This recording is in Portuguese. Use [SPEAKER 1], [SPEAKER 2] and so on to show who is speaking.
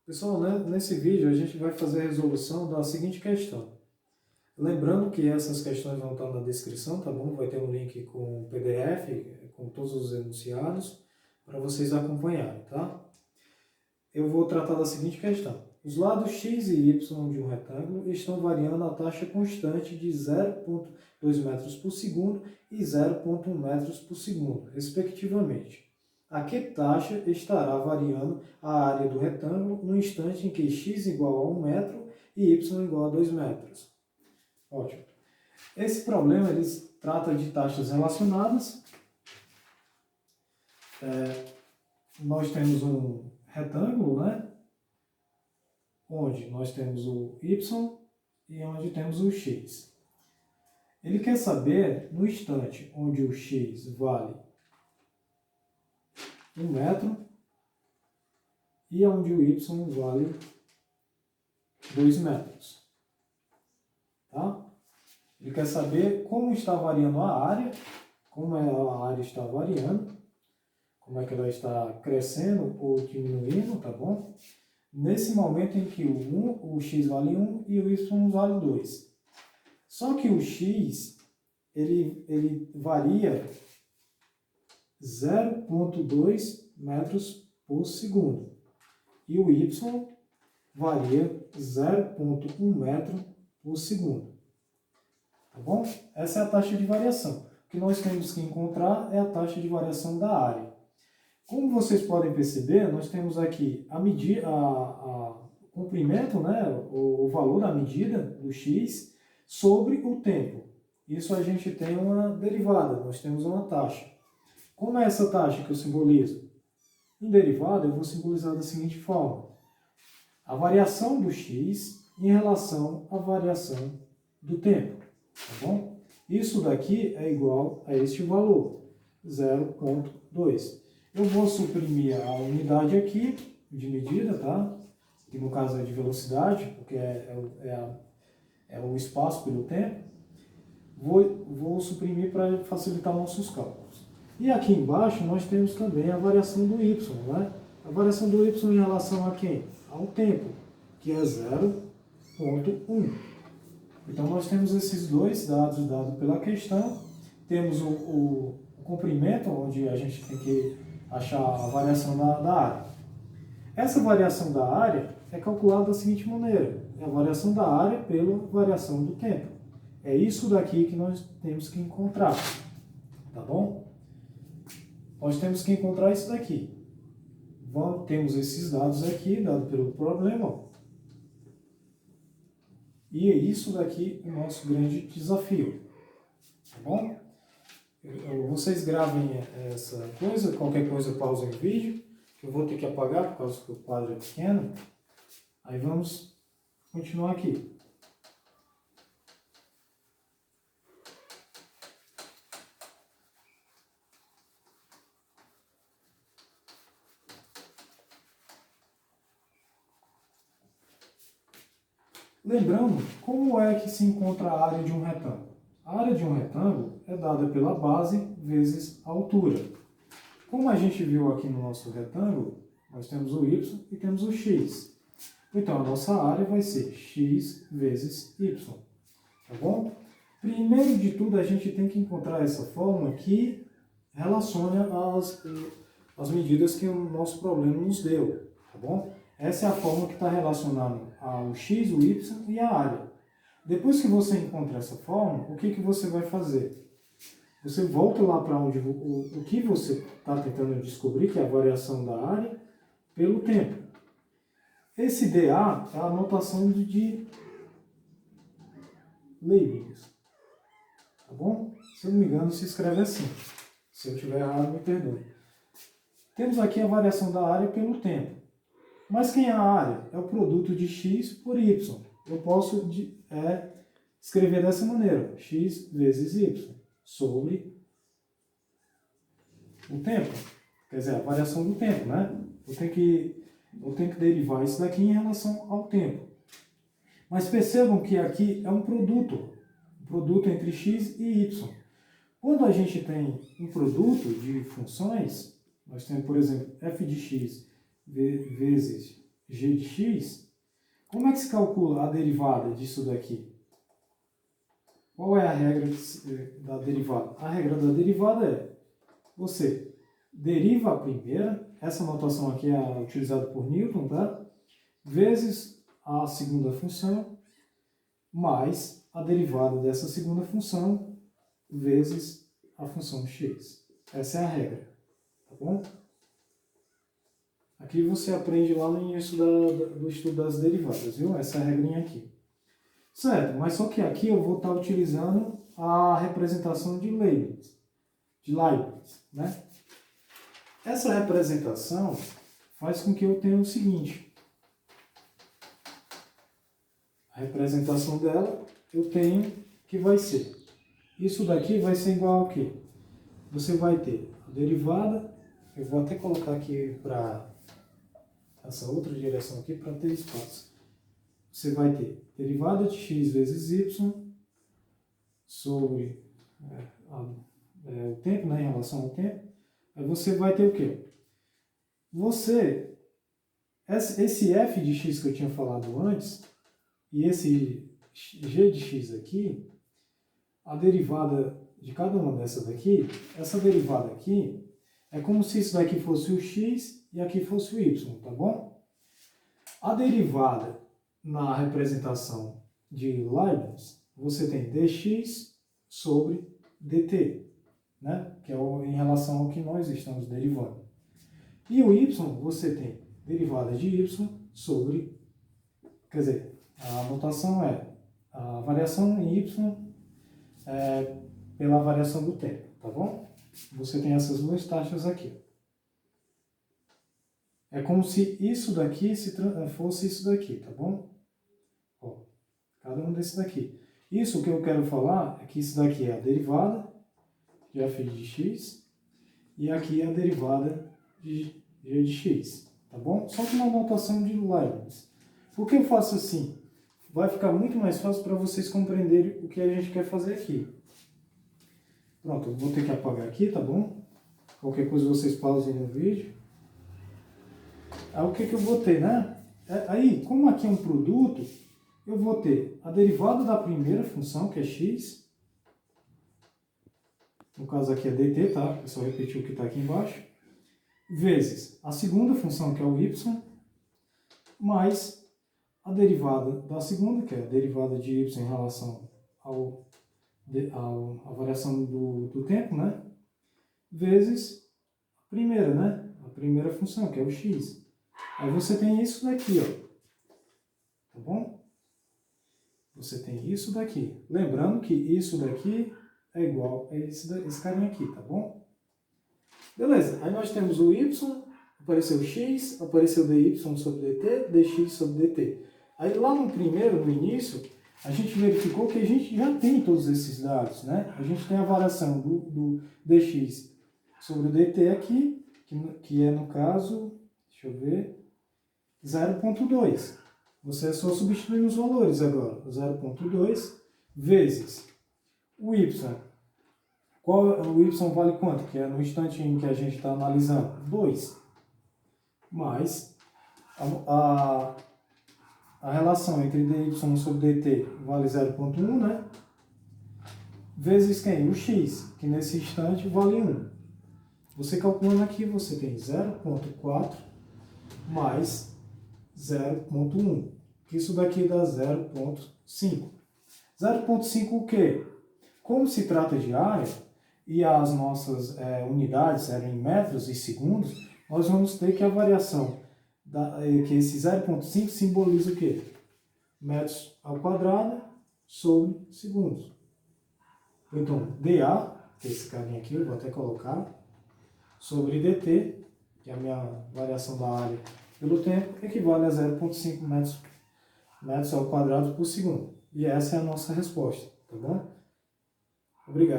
[SPEAKER 1] Pessoal, né, nesse vídeo a gente vai fazer a resolução da seguinte questão. Lembrando que essas questões vão estar na descrição, tá bom? Vai ter um link com o PDF, com todos os enunciados, para vocês acompanharem, tá? Eu vou tratar da seguinte questão. Os lados x e y de um retângulo estão variando a taxa constante de 0,2 metros por segundo e 0,1 metros por segundo, respectivamente. A que taxa estará variando a área do retângulo no instante em que x igual a 1 metro e y igual a 2 metros? Ótimo. Esse problema ele trata de taxas relacionadas. Nós temos um retângulo, né? Onde nós temos o y e onde temos o x. Ele quer saber, no instante onde o x vale 1 metro e onde o y vale 2 metros. Tá? Ele quer saber como está variando a área, como a área está variando, como é que ela está crescendo ou diminuindo, tá bom? Nesse momento em que o x vale 1 e o y vale 2. Só que o x, ele varia 0,2 metros por segundo. E o y varia 0,1 metro por segundo. Tá bom? Essa é a taxa de variação. O que nós temos que encontrar é a taxa de variação da área. Como vocês podem perceber, nós temos aqui a medida, o comprimento, né, o valor da medida do x sobre o tempo. Isso a gente tem uma derivada, nós temos uma taxa. Como é essa taxa que eu simbolizo? Em derivada, eu vou simbolizar da seguinte forma. A variação do x em relação à variação do tempo. Tá bom? Isso daqui é igual a este valor, 0,2. Eu vou suprimir a unidade aqui de medida, tá? Que no caso é de velocidade, porque é o espaço pelo tempo. Vou suprimir para facilitar nossos cálculos. E aqui embaixo nós temos também a variação do y, né? A variação do y em relação a quem? Ao tempo, que é 0,1. Então nós temos esses dois dados dados pela questão. Temos o comprimento, onde a gente tem que achar a variação da área. Essa variação da área é calculada da seguinte maneira. É a variação da área pela variação do tempo. É isso daqui que nós temos que encontrar. Tá bom? Nós temos que encontrar isso daqui. Temos esses dados aqui, dado pelo problema. E é isso daqui o nosso grande desafio. Tá bom? Vocês gravem essa coisa, qualquer coisa pausem o vídeo, que eu vou ter que apagar por causa que o quadro é pequeno. Aí vamos continuar aqui. Lembrando, como é que se encontra a área de um retângulo? A área de um retângulo é dada pela base vezes a altura. Como a gente viu aqui no nosso retângulo, nós temos o y e temos o x. Então, a nossa área vai ser x vezes y. Tá bom? Primeiro de tudo, a gente tem que encontrar essa fórmula que relaciona as medidas que o nosso problema nos deu. Tá bom? Essa é a fórmula que está relacionada ao x, o y e a área. Depois que você encontra essa fórmula, o que você vai fazer? Você volta lá para onde o que você está tentando descobrir, que é a variação da área, pelo tempo. Esse dA é a notação de Leibniz. Tá bom? Se eu não me engano, se escreve assim. Se eu estiver errado, me perdoe. Temos aqui a variação da área pelo tempo. Mas quem é a área? É o produto de x por y. Eu posso escrever dessa maneira. X vezes y sobre o tempo. Quer dizer, a variação do tempo, né? Eu tenho que derivar isso daqui em relação ao tempo. Mas percebam que aqui é um produto entre x e y. Quando a gente tem um produto de funções, nós temos, por exemplo, f de x vezes g de x, como é que se calcula a derivada disso daqui? Qual é a regra da derivada? A regra da derivada é você deriva a primeira, essa notação aqui é utilizada por Newton, tá? Vezes a segunda função, mais a derivada dessa segunda função, vezes a função x. Essa é a regra, tá bom? Aqui você aprende lá no início do estudo das derivadas, viu? Essa é a regrinha aqui. Certo, mas só que aqui eu vou estar utilizando a representação de Leibniz, né? Essa representação faz com que eu tenha o seguinte. A representação dela eu tenho que vai ser. Isso daqui vai ser igual ao quê? Você vai ter a derivada, eu vou até colocar aqui para essa outra direção aqui para ter espaço. Você vai ter derivada de x vezes y sobre o tempo, né, em relação ao tempo. Aí você vai ter o quê? Esse f de x que eu tinha falado antes, e esse g de x aqui, a derivada de cada uma dessas daqui, essa derivada aqui, é como se isso daqui fosse o x e aqui fosse o y, tá bom? A derivada na representação de Leibniz, você tem dx sobre dt, né? Que é em relação ao que nós estamos derivando. E o y, você tem derivada de y sobre, quer dizer, a notação é a variação em y pela variação do tempo, tá bom? Você tem essas duas taxas aqui. É como se isso daqui fosse isso daqui, tá bom? Ó, cada um desse daqui. Isso que eu quero falar é que isso daqui é a derivada de f de x e aqui é a derivada de g de x, tá bom? Só que na notação de Leibniz. Por que eu faço assim? Vai ficar muito mais fácil para vocês compreenderem o que a gente quer fazer aqui. Pronto, eu vou ter que apagar aqui, tá bom? Qualquer coisa vocês pausem no vídeo. Aí o que eu vou ter, né? Aí, como aqui é um produto, eu vou ter a derivada da primeira função, que é x. No caso aqui é dt, tá? Eu só repetir o que está aqui embaixo. Vezes a segunda função, que é o y, mais a derivada da segunda, que é a derivada de y em relação à variação do tempo, né? Vezes a primeira, né? A primeira função, que é o x. Aí você tem isso daqui, ó. Tá bom? Você tem isso daqui. Lembrando que isso daqui é igual a esse carinha aqui, tá bom? Beleza. Aí nós temos o y, apareceu o x, apareceu dy sobre dt, dx sobre dt. Aí lá no primeiro, no início, a gente verificou que a gente já tem todos esses dados, né? A gente tem a variação do dx sobre o dt aqui, que é no caso, deixa eu ver, 0,2. Você é só substituir os valores agora. 0,2 vezes o y. O y vale quanto? Que é no instante em que a gente está analisando. 2. Mais a relação entre dy sobre dt vale 0,1, né? Vezes quem? O x, que nesse instante vale 1. Você calculando aqui, você tem 0,4 mais 0,1, que isso daqui dá 0,5. 0,5 o quê? Como se trata de área e as nossas unidades eram em metros e segundos, nós vamos ter que a variação, que esse 0,5 simboliza o quê? Metros ao quadrado sobre segundos. Então, dA, que é esse carinha aqui, eu vou até colocar, sobre dt, que é a minha variação da área pelo tempo, equivale a 0,5 metros ao quadrado por segundo. E essa é a nossa resposta, tá bom? Obrigado.